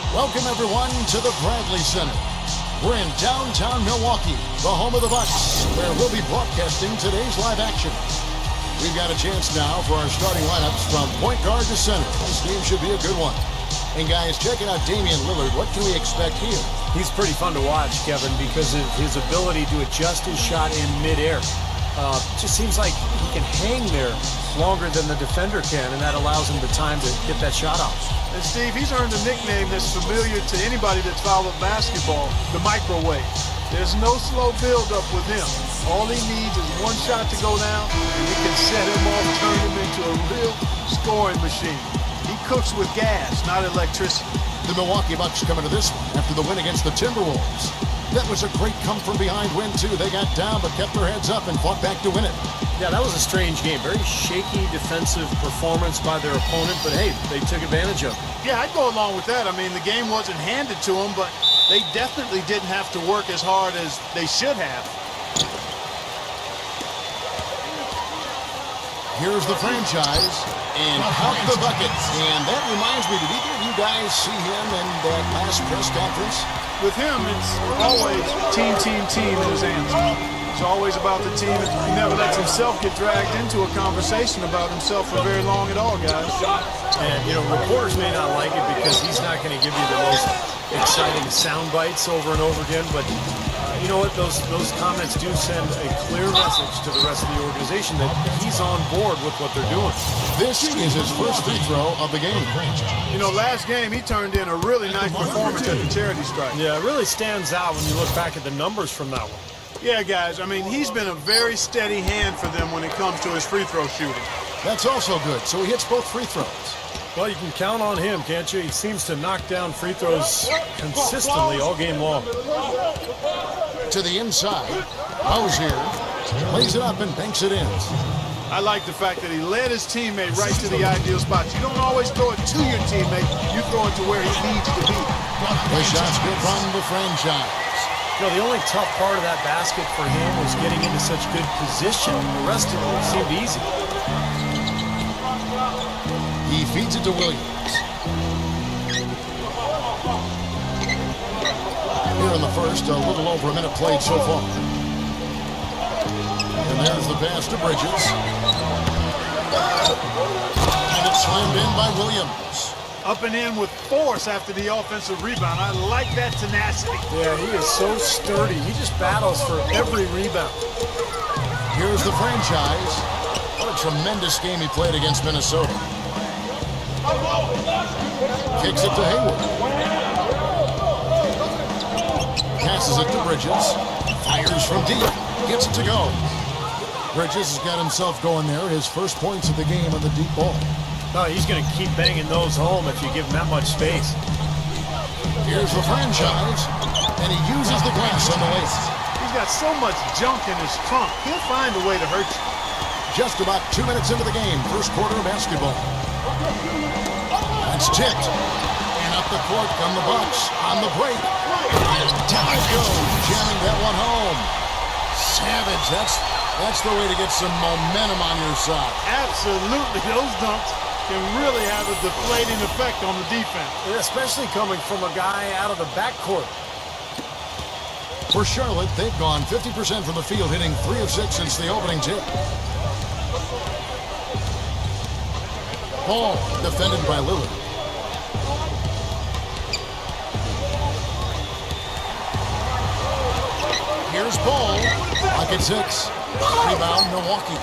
Welcome, everyone, to the Bradley Center. We're in downtown Milwaukee, the home of the Bucks, where we'll be broadcasting today's live action. We've got a chance now for our starting lineups from point guard to center. This game should be a good one. And, guys, checking out Damian Lillard, what can we expect here? He's pretty fun to watch, Kevin, because of his ability to adjust his shot in midair. It just seems like he can hang there longer than the defender can, and that allows him the time to get that shot off. And, Steve, he's earned a nickname that's familiar to anybody that's followed basketball, the microwave. There's no slow build-up with him. All he needs is one shot to go down, and he can set him off, turn him into a real scoring machine. He cooks with gas, not electricity. The Milwaukee Bucks coming to this one after the win against the Timberwolves. That was a great come-from-behind win, too. They got down but kept their heads up and fought back to win it. Yeah, that was a strange game. Very shaky defensive performance by their opponent, but hey, they took advantage of it. Yeah, I'd go along with that. I mean, the game wasn't handed to them, but they definitely didn't have to work as hard as they should have. Here's the franchise, and count the buckets. And that reminds me, did either of you guys see him in that last press conference? With him, it's always team in his answer. It's always about the team. He never lets himself get dragged into a conversation about himself for very long at all, guys. And, you know, reporters may not like it because he's not going to give you the most exciting sound bites over and over again, but you know what? Those comments do send a clear message to the rest of the organization that he's on board with what they're doing. This is his first free throw of the game. You know, last game he turned in a really nice performance at the charity strike. Yeah, it really stands out when you look back at the numbers from that one. Yeah, guys, I mean, he's been a very steady hand for them when it comes to his free throw shooting. That's also good, so he hits both free throws. Well, you can count on him, can't you? He seems to knock down free throws consistently all game long. To the inside, Mycareer plays it up and banks it in. I like the fact that he led his teammate right to the ideal spots. You don't always throw it to your teammate. You throw it to where he needs to be. The shot's good from the franchise. You know, the only tough part of that basket for him was getting into such good position. The rest of it seemed easy. He feeds it to Williams. Here in the first, a little over a minute played so far. And there's the pass to Bridges. And it's slammed in by Williams. Up and in with force after the offensive rebound. I like that tenacity. Yeah, he is so sturdy. He just battles for every rebound. Here's the franchise. What a tremendous game he played against Minnesota. Kicks it to Hayward. Passes it to Bridges. Fires from deep. Gets it to go. Bridges has got himself going there. His first points of the game on the deep ball. Oh, he's going to keep banging those home if you give him that much space. Here's the franchise. And he uses the glass on the waist. He's got so much junk in his trunk. He'll find a way to hurt you. Just about 2 minutes into the game. First quarter of basketball. That's tipped. And up the court come the Bucks on the break. Down it goes, jamming that one home. Savage, that's the way to get some momentum on your side. Absolutely, those dunks can really have a deflating effect on the defense. Especially coming from a guy out of the backcourt. For Charlotte, they've gone 50% from the field, hitting 3 of 6 since the opening tip. Ball defended by Lillard. Here's Ball. Pocket 6. Rebound, Milwaukee.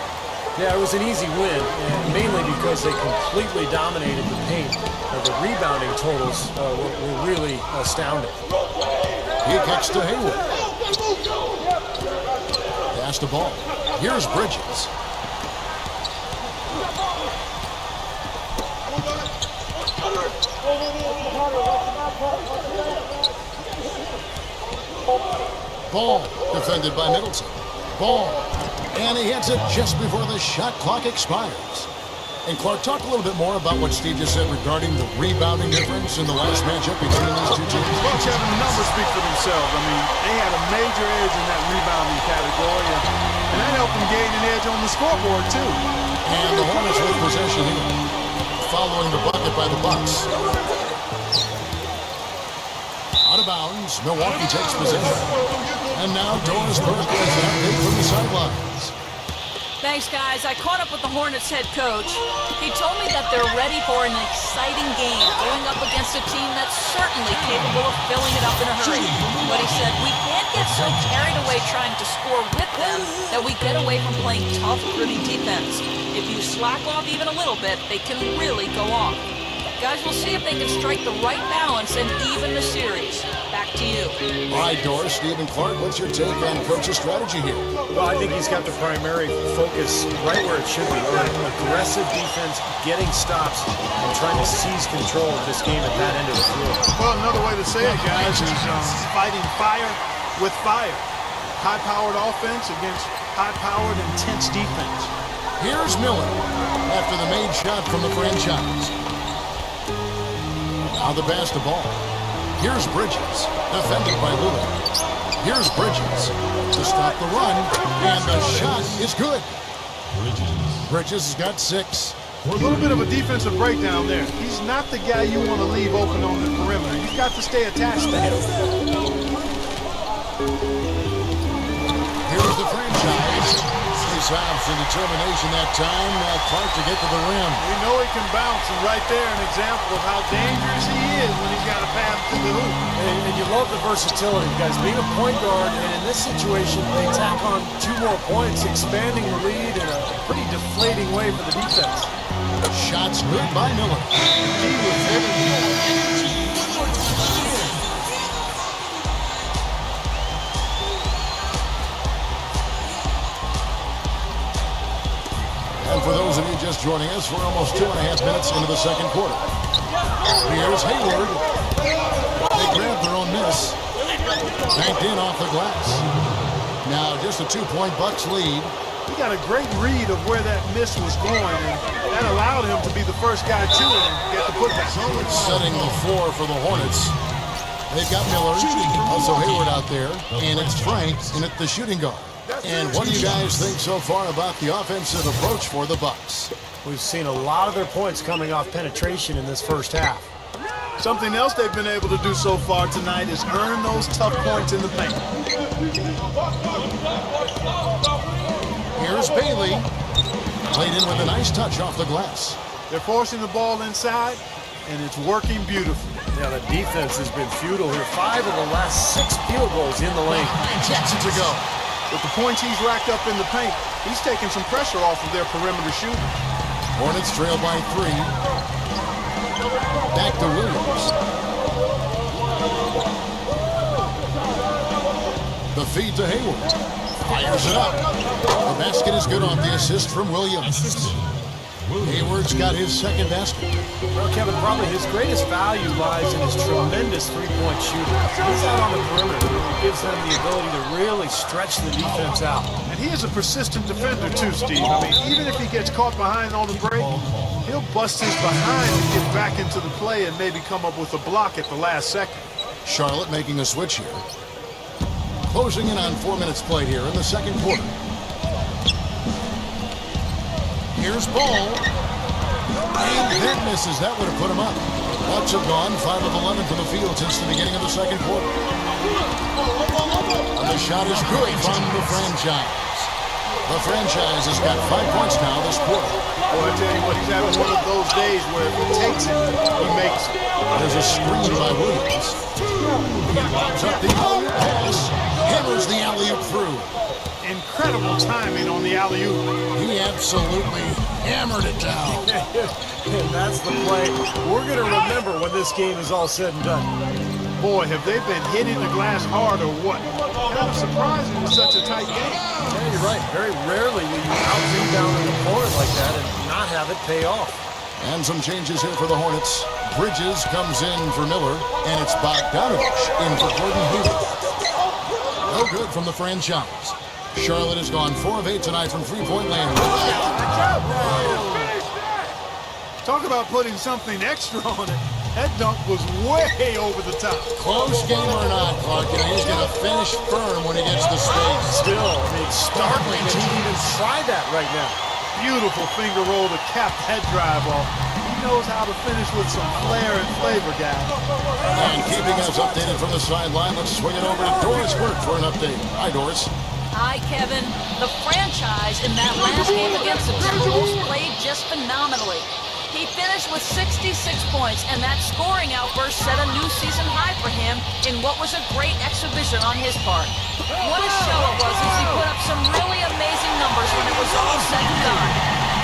Yeah, it was an easy win, and mainly because they completely dominated the paint. The rebounding totals were really astounding. He kicks to Hayward. Pass the ball. Here's Bridges. Ball defended by Middleton. Ball. And he hits it just before the shot clock expires. And Clark, talk a little bit more about what Steve just said regarding the rebounding difference in the last matchup between these two teams. Well, Kevin, the numbers speak for themselves. I mean, they had a major edge in that rebounding category, and that helped them gain an edge on the scoreboard, too. And the Hornets with possession here, following the bucket by the Bucks. of bounds. Milwaukee takes possession. And now Doris Burke has an update from the sidelines. Thanks, guys. I caught up with the Hornets head coach. He told me that they're ready for an exciting game, going up against a team that's certainly capable of filling it up in a hurry. But he said, we can't get so carried away trying to score with them that we get away from playing tough, gritty defense. If you slack off even a little bit, they can really go off. Guys, we'll see if they can strike the right balance and even the series. Back to you. All right, Doris, Stephen Clark, what's your take on coach's strategy here? Well, I think he's got the primary focus right where it should be. On aggressive defense, getting stops, and trying to seize control of this game at that end of the floor. Well, another way to say it, guys, is fighting fire with fire. High-powered offense against high-powered, intense defense. Here's Miller after the made shot from the franchise. Now the pass to ball. Here's Bridges, defended by Lillard. Here's Bridges to stop the run, and the shot is good. Bridges has got 6. A little bit of a defensive breakdown there. He's not the guy you want to leave open on the perimeter. You've got to stay attached to him. Here's the franchise. Face-offs and determination that time. Clark to get to the rim. We know he can bounce, and right there an example of how dangerous he is when he's got a pass to the hoop. And you love the versatility, guys. Being a point guard, and in this situation, they tack on 2 more points, expanding the lead in a pretty deflating way for the defense. Shots good by Miller. He was heavy. And for those of you just joining us, we're almost 2.5 minutes into the second quarter. Here's Hayward. They grabbed their own miss. Banked in off the glass. Now just a 2-point Bucks lead. He got a great read of where that miss was going, and that allowed him to be the first guy to it and get the putback. Setting the floor for the Hornets. They've got Miller, also Hayward out there, and it's Frank in at the shooting guard. And what do you guys think so far about the offensive approach for the Bucks? We've seen a lot of their points coming off penetration in this first half. Something else they've been able to do so far tonight is earn those tough points in the paint. Here's Bailey. Played in with a nice touch off the glass. They're forcing the ball inside, and it's working beautifully. Yeah, the defense has been futile here. 5 of the last 6 field goals in the lane. Jackson to go. With the points he's racked up in the paint, he's taking some pressure off of their perimeter shooting. Hornets trail by 3. Back to Williams. The feed to Hayward. Fires it up. The basket is good on the assist from Williams. Hayward's got his second basket. Well, Kevin, probably his greatest value lies in his tremendous three-point shooting. He's out on the perimeter. It gives them the ability to really stretch the defense out. And he is a persistent defender too, Steve. I mean, even if he gets caught behind on the break, he'll bust his behind and get back into the play and maybe come up with a block at the last second. Charlotte making a switch here. Closing in on 4 minutes played here in the second quarter. Here's Ball. And that misses. That would have put him up. Bucks have gone 5 of 11 from the field since the beginning of the second quarter. And the shot is good from the franchise. The franchise has got 5 points now this quarter. Boy, I tell you what, he's having one of those days where if he takes it, he makes it. There's a screen by Williams. He lobs up the alley-oop pass. Hammers the alley-oop through. Incredible timing on the alley-oop. He absolutely hammered it down. And that's the play we're going to remember when this game is all said and done. Boy, have they been hitting the glass hard or what? Kind of surprising with such a tight game. Yeah, you're right. Very rarely will you out-rebound an opponent like that and not have it pay off. And some changes here for the Hornets. Bridges comes in for Miller, and it's Bogdanovich in for Gordon Hayward. No good from the franchise. Charlotte has gone 4 of 8 tonight from three-point land. Talk about putting something extra on it. That dunk was way over the top. Close game or not, Clark, you know, he's going to finish firm when he gets the space. Still, I mean, startling that he even tried that right now. Beautiful finger roll to cap that drive off. He knows how to finish with some flair and flavor, guys. And keeping us updated from the sideline, let's swing it over to Doris Burke for an update. Hi, Doris. Hi, Kevin. The franchise in that last game against the Timberwolves played just phenomenally. He finished with 66 points, and that scoring outburst set a new season high for him in what was a great exhibition on his part. What a show it was as he put up some really amazing numbers when it was all said and done.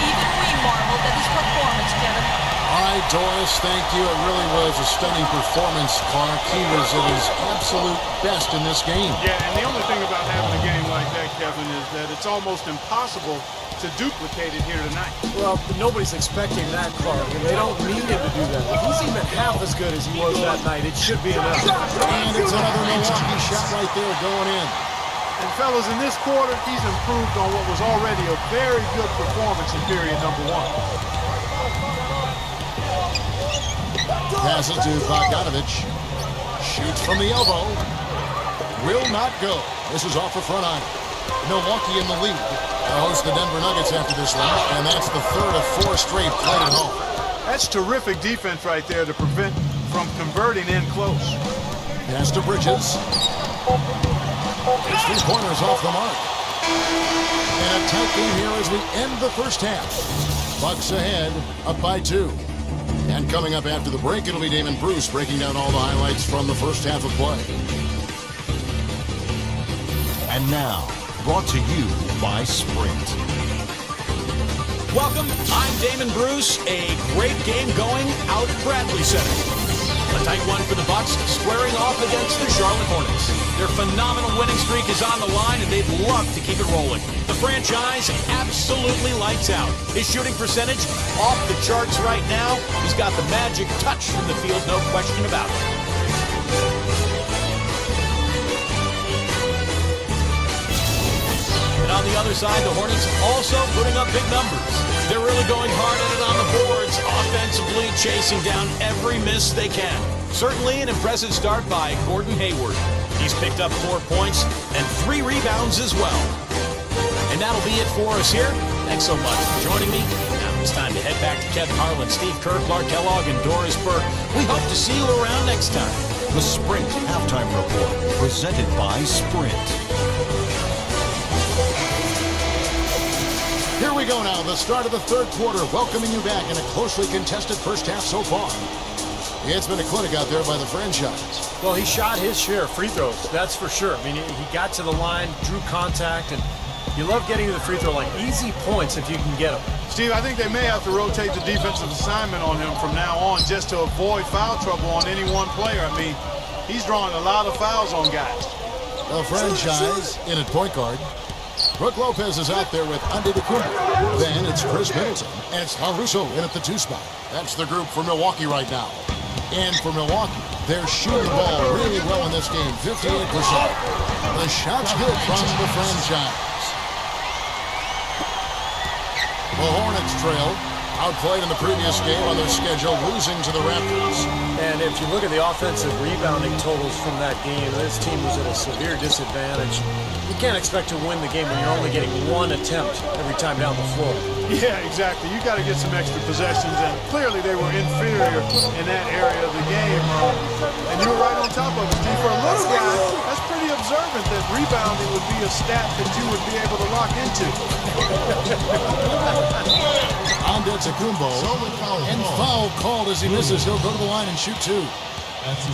Even we marveled at his performance, Kevin. All right, Doris, thank you. It really was a stunning performance, Clark. He was at his absolute best in this game. Yeah, and the only thing about having a game like that, Kevin, is that it's almost impossible to duplicate it here tonight. Well, nobody's expecting that, Clark, and they don't need him to do that. If he's even half as good as he was that night, it should be enough. And it's another Milwaukee shot right there going in. And fellas, in this quarter, he's improved on what was already a very good performance in period number one. Passes to Bogdanovich. Shoots from the elbow. Will not go. This is off the front iron. Milwaukee in the lead. They'll host the Denver Nuggets after this one, and that's the third of 4 straight played at home. That's terrific defense right there to prevent from converting in close. Pass to Bridges. His 3 pointers off the mark. And a tight game here as we end the first half. Bucks ahead, up by 2. And coming up after the break, it'll be Damon Bruce breaking down all the highlights from the first half of play. And now, brought to you by Sprint. Welcome, I'm Damon Bruce. A great game going out at Bradley Center. A tight one for the Bucks, squaring off against the Charlotte Hornets. Their phenomenal winning streak is on the line, and they'd love to keep it rolling. The franchise absolutely lights out. His shooting percentage off the charts right now. He's got the magic touch from the field, no question about it. And on the other side, the Hornets also putting up big numbers. They're really going hard at it on the boards, offensively chasing down every miss they can. Certainly an impressive start by Gordon Hayward. He's picked up 4 points and 3 rebounds as well. And that'll be it for us here. Thanks so much for joining me. Now it's time to head back to Kevin Harlan, Steve Kerr, Clark Kellogg, and Doris Burke. We hope to see you around next time. The Sprint Halftime Report, presented by Sprint. Here we go now, the start of the third quarter, welcoming you back in a closely contested first half so far. It's been a clinic out there by the franchise. Well, he shot his share of free throws, that's for sure. I mean, he got to the line, drew contact, and you love getting to the free throw line. Easy points if you can get them. Steve, I think they may have to rotate the defensive assignment on him from now on just to avoid foul trouble on any one player. I mean, he's drawing a lot of fouls on guys. The franchise in at point guard. Brook Lopez is out there with Antetokounmpo. Then it's Chris Middleton, and it's Caruso in at the 2 spot. That's the group for Milwaukee right now. And for Milwaukee, they're shooting the ball really well in this game, 58%. The shot's good from the franchise. The Hornets trail, outplayed in the previous game on their schedule, losing to the Raptors. And if you look at the offensive rebounding totals from that game, this team was at a severe disadvantage. You can't expect to win the game when you're only getting 1 attempt every time down the floor. Yeah, exactly. You got to get some extra possessions, and clearly they were inferior in that area of the game. And you were right on top of it, Steve. For a little guy, that's pretty observant that rebounding would be a stat that you would be able to lock into. Antetokounmpo, and foul called as he misses. He'll go to the line and shoot 2.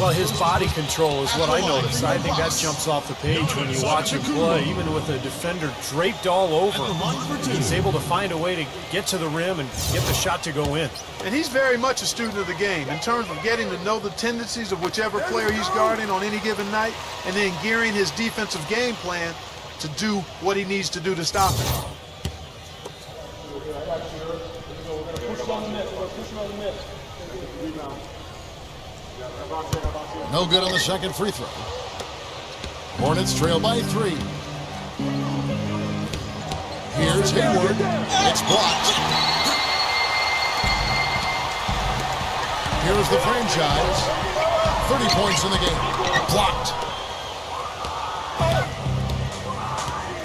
Well, his body control is what I noticed. I think that jumps off the page when you watch him play. Even with a defender draped all over him, he's able to find a way to get to the rim and get the shot to go in. And he's very much a student of the game in terms of getting to know the tendencies of whichever player he's guarding on any given night, and then gearing his defensive game plan to do what he needs to do to stop him. No good on the second free throw. Hornets trail by 3. Here's Hayward. It's blocked. Here's the franchise. 30 points in the game. Blocked.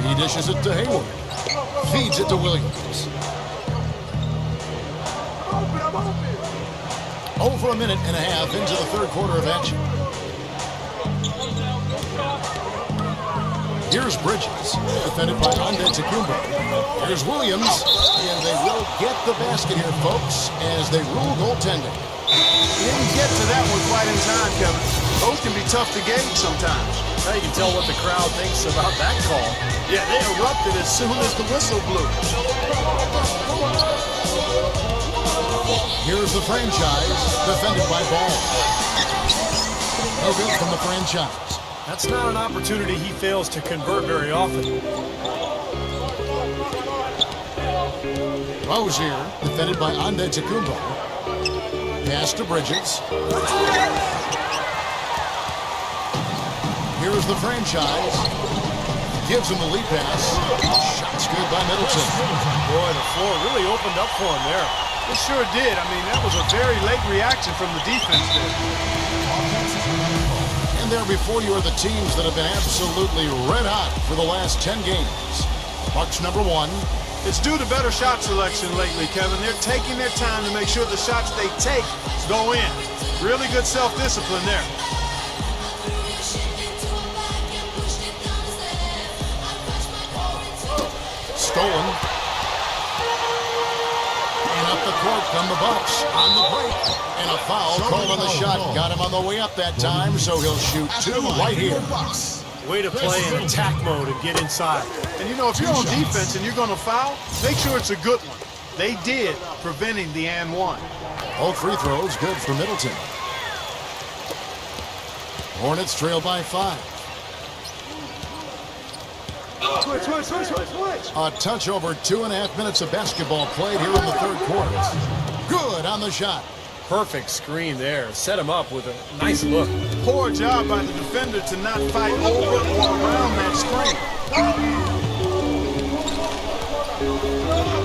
He dishes it to Hayward. Feeds it to Williams. Over a minute and a half into the third quarter of action. Here's Bridges, defended by Antetokounmpo. Here's Williams, and they will get the basket here, folks, as they rule goaltending. He didn't get to that one quite in time, Kevin. Those can be tough to gauge sometimes. Now you can tell what the crowd thinks about that call. Yeah, they erupted as soon as the whistle blew. Here's the franchise, defended by Ball. No good from the franchise. That's not an opportunity he fails to convert very often. Rozier, defended by Antetokounmpo. Pass to Bridges. Here's the franchise. Gives him the lead pass. Shot's good by Middleton. Boy, the floor really opened up for him there. It sure did. I mean, that was a very late reaction from the defense there. And there before you are the teams that have been absolutely red hot for the last 10 games. Bucks number 1. It's due to better shot selection lately, Kevin. They're taking their time to make sure the shots they take go in. Really good self-discipline there. Stolen. And up the court come the Bucks on the break. And a foul called on the shot. Got him on the way up that time, so he'll shoot 2 right here. Way to play in attack mode and get inside. And you know, if you're on defense and you're going to foul, make sure it's a good one. They did, preventing the and one. Both free throws good for Middleton. Hornets trail by 5. A touch over 2.5 minutes of basketball played here in the third quarter. Good on the shot. Perfect screen there. Set him up with a nice look. Poor job by the defender to not fight over or around that screen.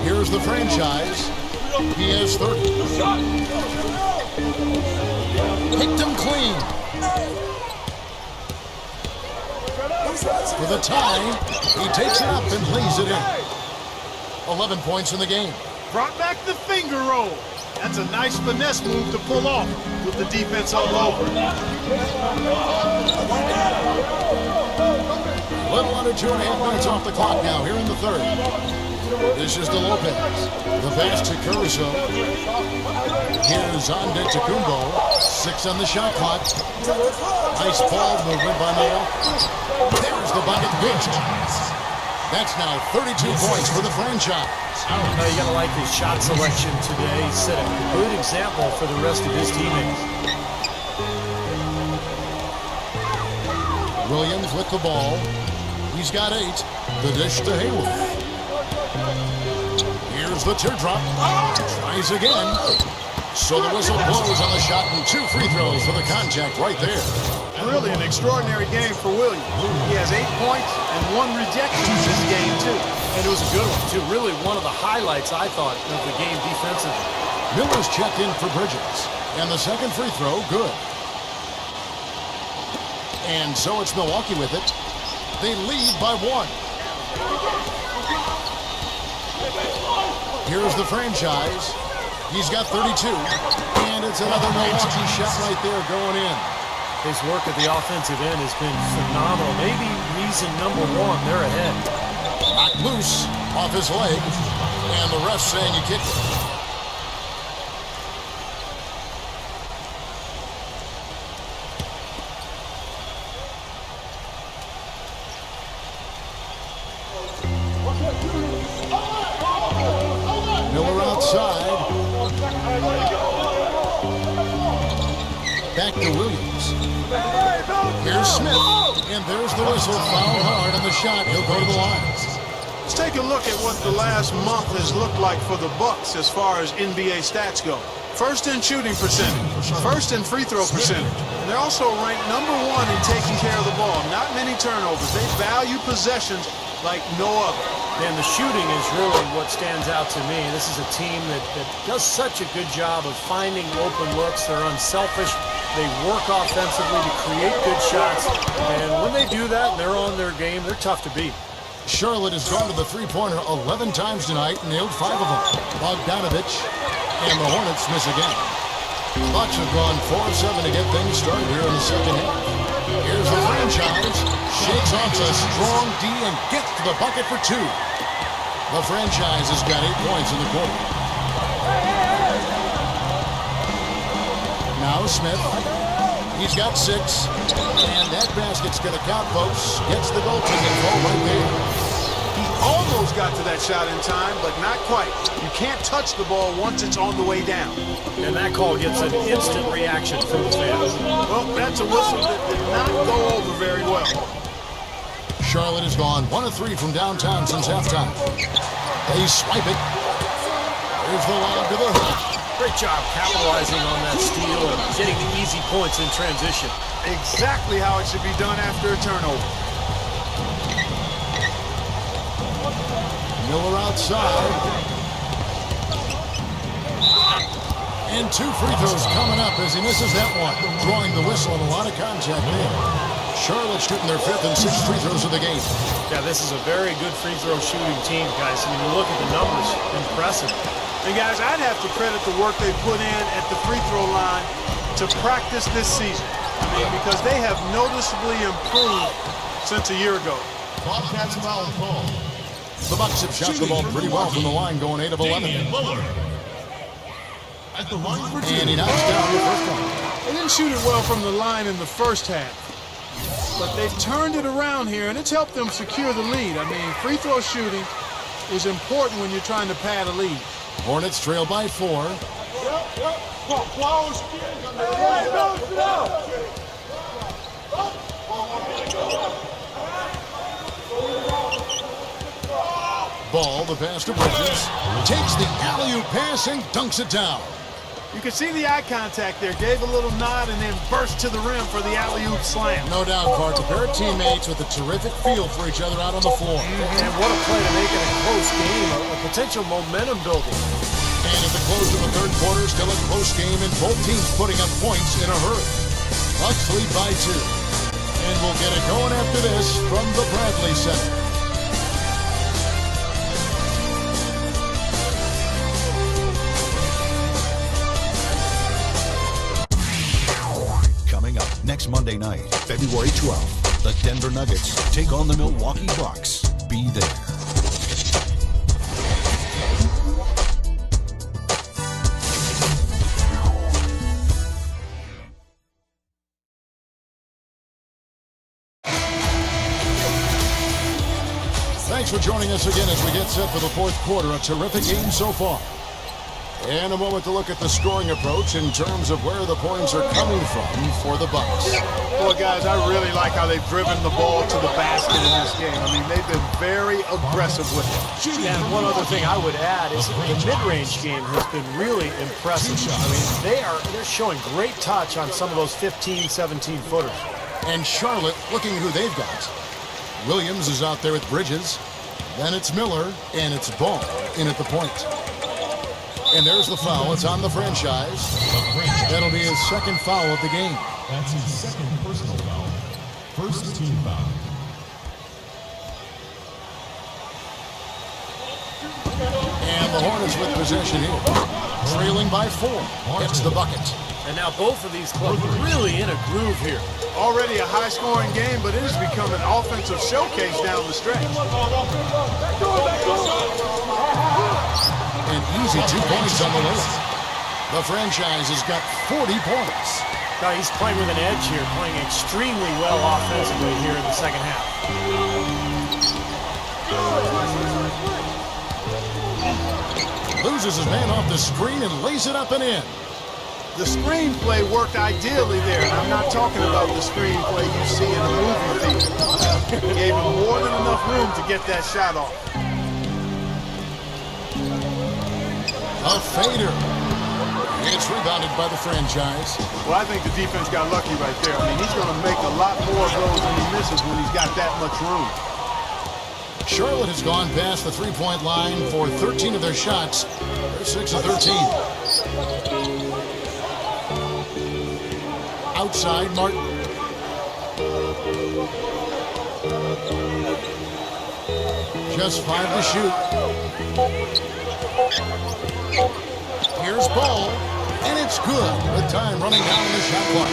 Here's the franchise. He has 30. Picked him clean. For the tie, he takes it up and lays it in. 11 points in the game. Brought back the finger roll. That's a nice finesse move to pull off with the defense all over. A little under 2.5 minutes off the clock now here in the third. This is to Lopez. The pass to Caruso. Here's Antetokounmpo. 6 on the shot clock. Nice ball movement by Mayo. There's the bucket. That's now 32 points for the franchise. You gotta like his shot selection today. He set a good example for the rest of his teammates. Williams with the ball. He's got 8. The dish to Hayward. Here's the teardrop. Tries again. So the whistle blows on the shot and 2 free throws for the contact right there. Really an extraordinary game for Williams. He has 8 points and 1 rejection this game, too. And it was a good one, too. Really one of the highlights, I thought, of the game defensively. Miller's checked in for Bridges. And the second free throw, good. And so it's Milwaukee with it. They lead by 1. Here's the franchise. He's got 32. And it's another Milwaukee shot right there going in. His work at the offensive end has been phenomenal. Maybe reason number 1, they're ahead. Knocked loose off his leg. And the ref saying you kicked it. Miller outside. Back to Williams. Here's Smith. And there's the whistle. Foul hard on the shot. He'll go to the line. Let's take a look at what the last month has looked like for the Bucks as far as NBA stats go. First in shooting percentage. First in free throw percentage. And they're also ranked number 1 in taking care of the ball. Not many turnovers. They value possessions like no other. And the shooting is really what stands out to me. This is a team that does such a good job of finding open looks. They're unselfish. They work offensively to create good shots. And when they do that and they're on their game, they're tough to beat. Charlotte has gone to the three-pointer 11 times tonight and nailed 5 of them. Bogdanovich and the Hornets miss again. Bucks have gone 4-7 to get things started here in the second half. Here's the franchise. Shakes off a strong D and gets to the bucket for two. The franchise has got 8 points in the quarter. Now Smith. He's got 6. And that basket's going to count, folks. Gets the goaltending goal right there. He almost got to that shot in time, but not quite. You can't touch the ball once it's on the way down. And that call gets an instant reaction from the fans. Well, that's a whistle that did not go over very well. Charlotte has gone 1 of 3 from downtown since halftime. They swipe it. Here's the lob to the hook. Great job capitalizing on that steal and getting the easy points in transition. Exactly how it should be done after a turnover. Miller outside. And 2 free throws coming up as he misses that one. Drawing the whistle and a lot of contact there. Charlotte shooting their 5th and 6th free throws of the game. Yeah, this is a very good free throw shooting team, guys. I mean, you look at the numbers, impressive. And guys, I'd have to credit the work they put in at the free throw line to practice this season. I mean, because they have noticeably improved since a year ago. Bobcats foul call. The Bucks have shot the ball pretty well from the line, going 8 of 11. At the line for two. And he knocks down the first one. They didn't shoot it well from the line in the first half. But they've turned it around here, and it's helped them secure the lead. I mean, free throw shooting is important when you're trying to pad a lead. Hornets trail by 4. Ball, the pass to Bridges. Takes the alley-oop pass and dunks it down. You can see the eye contact there. Gave a little nod and then burst to the rim for the alley-oop slam. No doubt, Clark. A pair of teammates with a terrific feel for each other out on the floor. And what a play to make it a close game, a potential momentum builder. And at the close of the third quarter, still a close game, and both teams putting up points in a hurry. Bucks lead by 2. And we'll get it going after this from the Bradley Center. Coming up next Monday night, February 12th, the Denver Nuggets take on the Milwaukee Bucks. Be there. Thanks for joining us again as we get set for the fourth quarter. A terrific game so far. And a moment to look at the scoring approach in terms of where the points are coming from for the Bucks. Boy, guys, I really like how they've driven the ball to the basket in this game. I mean, they've been very aggressive with it. And one other thing I would add is the mid-range game has been really impressive. I mean, they're showing great touch on some of those 15, 17-footers. And Charlotte looking who they've got. Williams is out there with Bridges. Then it's Miller, and it's Ball in at the point. And there's the foul. It's on the franchise. That'll be his 2nd foul of the game. That's his 2nd personal foul. First team foul. And the Hornets with possession here. Trailing by 4. Gets the bucket. And now both of these clubs are really in a groove here. Already a high-scoring game, but it has become an offensive showcase down the stretch. An easy 2 points on the list. The franchise has got 40 points. Now he's playing with an edge here, playing extremely well offensively here in the second half. Loses his man off the screen and lays it up and in. The screenplay worked ideally there, and I'm not talking about the screenplay you see in a movie theater. Gave him more than enough room to get that shot off. A fader. It's rebounded by the franchise. Well, I think the defense got lucky right there. I mean, he's going to make a lot more of those than he misses when he's got that much room. Charlotte has gone past the three-point line for 13 of their shots. They're 6 of 13. Outside, Martin. Just 5 to shoot. Here's Ball. And it's good with time running down in the shot clock.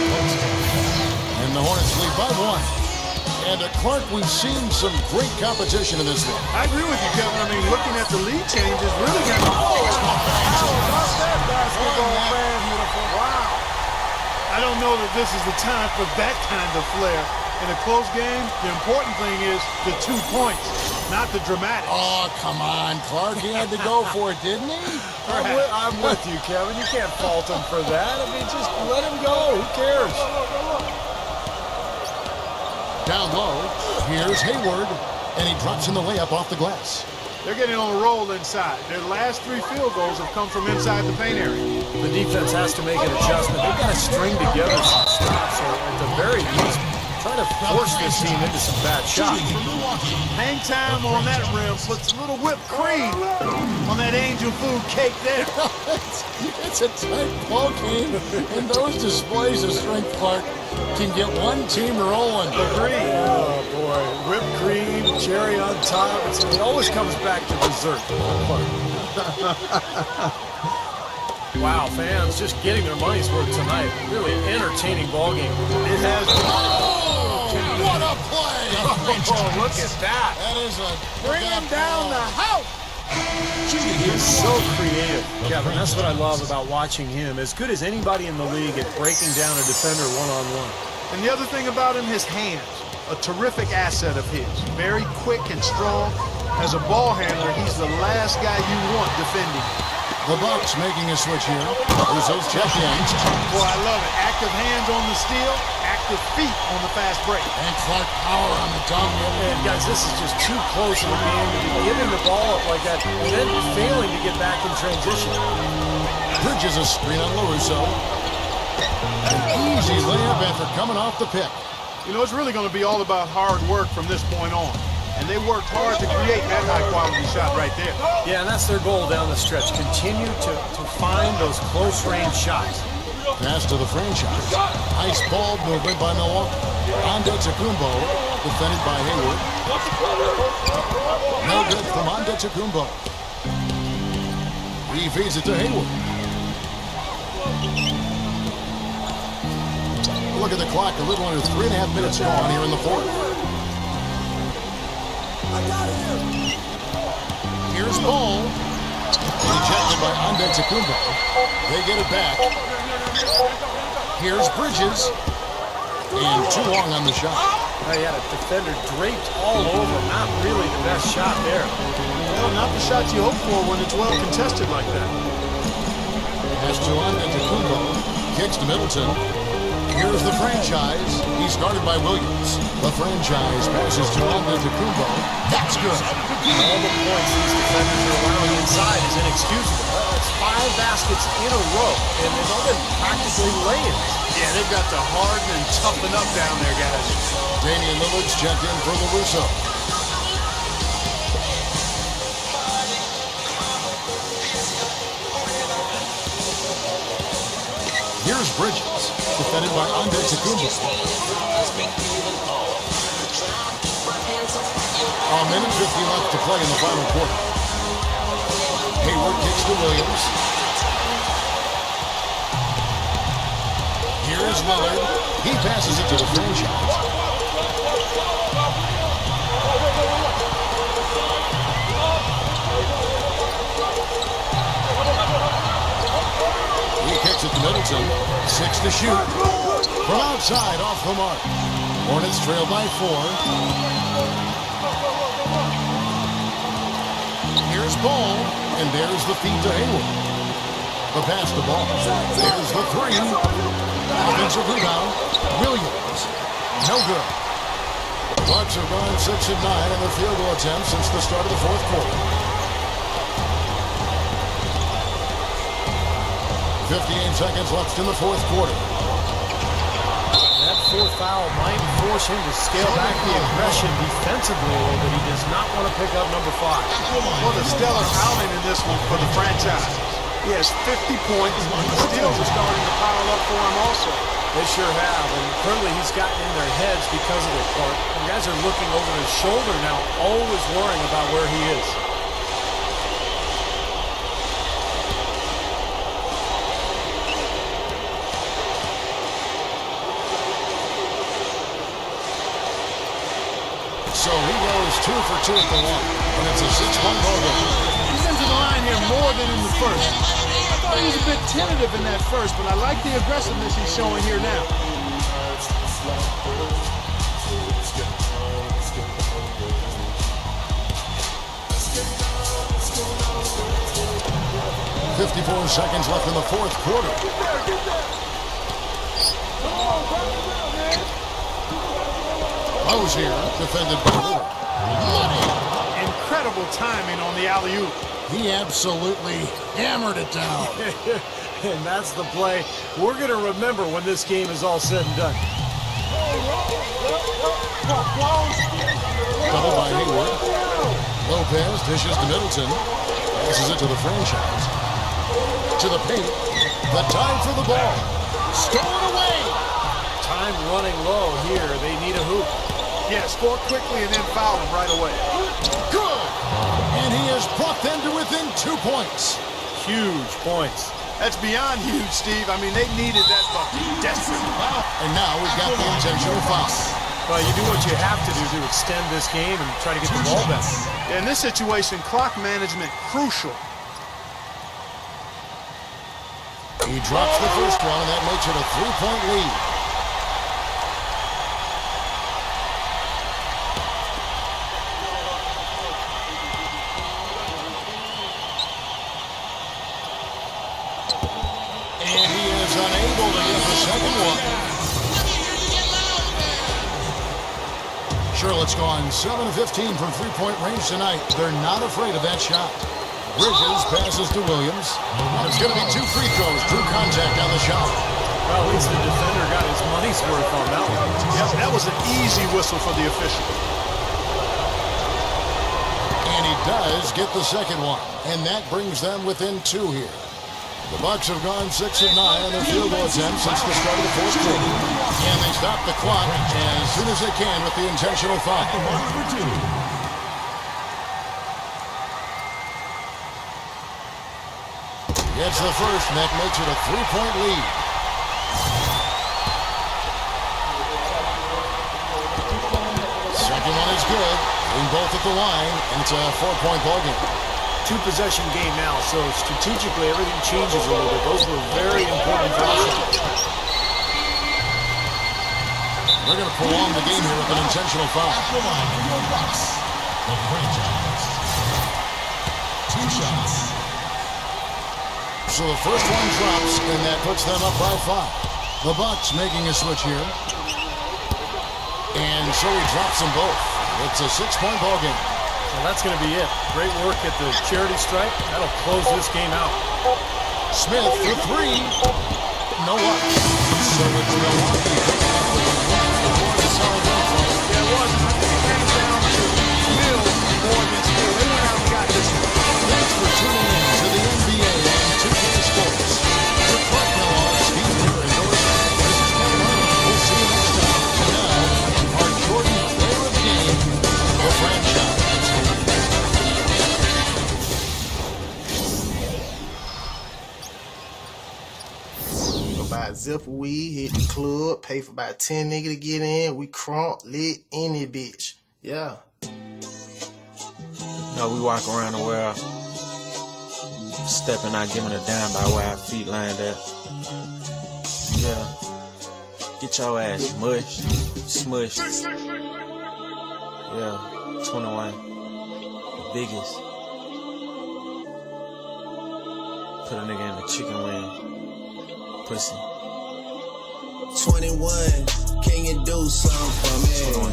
And the Hornets lead by 1. And Clark, we've seen some great competition in this one. I agree with you, Kevin. I mean, looking at the lead changes, really got to that basketball, man. Wow. I don't know that this is the time for that kind of flair. In a close game, the important thing is the 2 points, not the dramatic. Oh, come on, Clark. He had to go for it, didn't he? I'm with you, Kevin. You can't fault him for that. I mean, just let him go. Who cares? Down low, here's Hayward, and he drops in the layup off the glass. They're getting on a roll inside. Their last 3 field goals have come from inside the paint area. The defense has to make an adjustment. They've got to string together some stops, or at the very least, try to force this team into some bad shots. Hang time on that rim puts a little whipped cream on that angel food cake there. It's a tight ball game, and those displays of strength, Clark, can get one team rolling. Agreed. Oh, boy. Whipped cream, cherry on top. It always comes back to dessert. Wow, fans just getting their money's worth tonight. Really entertaining ball game. It has been. What a play! Oh, look at that. That is a Bring him down the house. He's so creative, Kevin. That's what I love about watching him. As good as anybody in the league at breaking down a defender one-on-one. And the other thing about him, his hands. A terrific asset of his. Very quick and strong. As a ball handler, he's the last guy you want defending. The Bucks making a switch here. Usos check in. Boy, I love it. Active hands on the steal, active feet on the fast break. And Clark power on the dunk. And guys, this is just too close of a game to be giving the ball up like that and then failing to get back in transition. Bridges a screen on LaRusso. An easy layup after coming off the pick. You know, it's really going to be all about hard work from this point on. And they worked hard to create that high-quality shot right there. Yeah, and that's their goal down the stretch. Continue to find those close-range shots. Pass to the franchise. Nice ball movement by Milwaukee. Antetokounmpo, defended by Hayward. No good from Antetokounmpo. He feeds it to Hayward. Look at the clock. A little under 3.5 minutes gone here in the fourth. Here's Ball. Rejected by Antetokounmpo. They get it back. Here's Bridges. And too long on the shot. He had a defender draped all over. Not really the best shot there. Well, not the shot you hope for when it's well contested like that. Pass to Antetokounmpo. Kicks to Middleton. Here's the franchise. He's guarded by Williams. The franchise passes to Antetokounmpo. That's good. All the points these defenders are allowing inside is inexcusable. That's 5 baskets in a row, and they've all been practically laying. Yeah, they've got to harden and toughen up down there, guys. Damian Lillard's checked in for LaRusso. Here's Bridges, defended by Antetokounmpo. A minute 50 left to play in the final quarter. Hayward kicks to Williams. Here's Lillard. He passes it to the franchise. He kicks it to Middleton. 6 to shoot. From outside, off the mark. Hornets trail by 4. Here's Ball, and there's the feed to Hayward. The pass to Ball. There's the 3. Offensive rebound. Williams. No good. Bucks have gone 6 of 9 in their field goal attempts since the start of the fourth quarter. 58 seconds left in the fourth quarter. That 4th foul might force him to scale back the aggression defensively a little bit. He does not want to pick up number 5. What a stellar outing in this one for the franchise. He has 50 points, and the steals are starting to pile up for him also. They sure have, and clearly he's gotten in their heads because of it, Clark. The guys are looking over his shoulder now, always worrying about where he is. So he goes 2 for 2 at the line, and it's a 6-point ball game. He's into the line here more than in the first. I thought he was a bit tentative in that first, but I like the aggressiveness he's showing here now. 54 seconds left in the fourth quarter. Close here, defended by Little. Incredible timing on the alley-oop. He absolutely hammered it down. And that's the play we're going to remember when this game is all said and done. Double by Hayward. Lopez dishes to Middleton. Passes it to the franchise. To the paint. The time for the ball. Stolen away. Time running low here. They need a hoop. Yeah, score quickly and then foul him right away. Good. And he has brought them to within 2 points. Huge points. That's beyond huge, Steve. I mean, they needed that bucket desperately. And now we've got the intentional foul. Well, you do what you have to do to extend this game and try to get the ball back. Yeah, in this situation, clock management crucial. He drops the first one, and that makes it a 3-point lead. And he is unable to get the second one. Charlotte's gone 7 of 15 from three-point range tonight. They're not afraid of that shot. Bridges passes to Williams. It's going to be 2 free throws. Drew contact on the shot. Well, at least the defender got his money's worth on that one. Yep, that was an easy whistle for the official. And he does get the second one. And that brings them within 2 here. The Bucks have gone 6 of 9 on their field goal attempts since the start of the fourth quarter. And they stop the clock as soon as they can with the intentional foul. Gets the first, and that makes it a 3-point lead. Second one is good. Hitting both at the line, and it's a 4-point ball game. 2-possession game now, so strategically everything changes a little bit. Those were very important fouls. They're going to prolong the game here with an intentional foul. The franchise. 2 shots. So the first one drops, and that puts them up by 5. The Bucks making a switch here. And so he drops them both. It's a 6-point ball game. So that's going to be it. Great work at the charity stripe. That'll close this game out. Smith for 3. No luck. So it's Milwaukee. Yeah, it was. I think it came down to skill more than skill. They went out and got this one. Thanks for tuning in to the NBA on 2K Sports. With Clark Miller, Steve Perry, this is Kevin Harlan. We'll see you next time. And now, our Jordan player of the game, the franchise. Buy a zip of weed, hit the club, pay for about 10 niggas to get in. We crunk, lit, any bitch. Yeah. No, we walk around the world, stepping out, giving a dime by where our feet lined up. Yeah. Get your ass mushed, smushed. Yeah. 21. The biggest. Put a nigga in the chicken wing. Pussy. 21, can you do something for me? 21.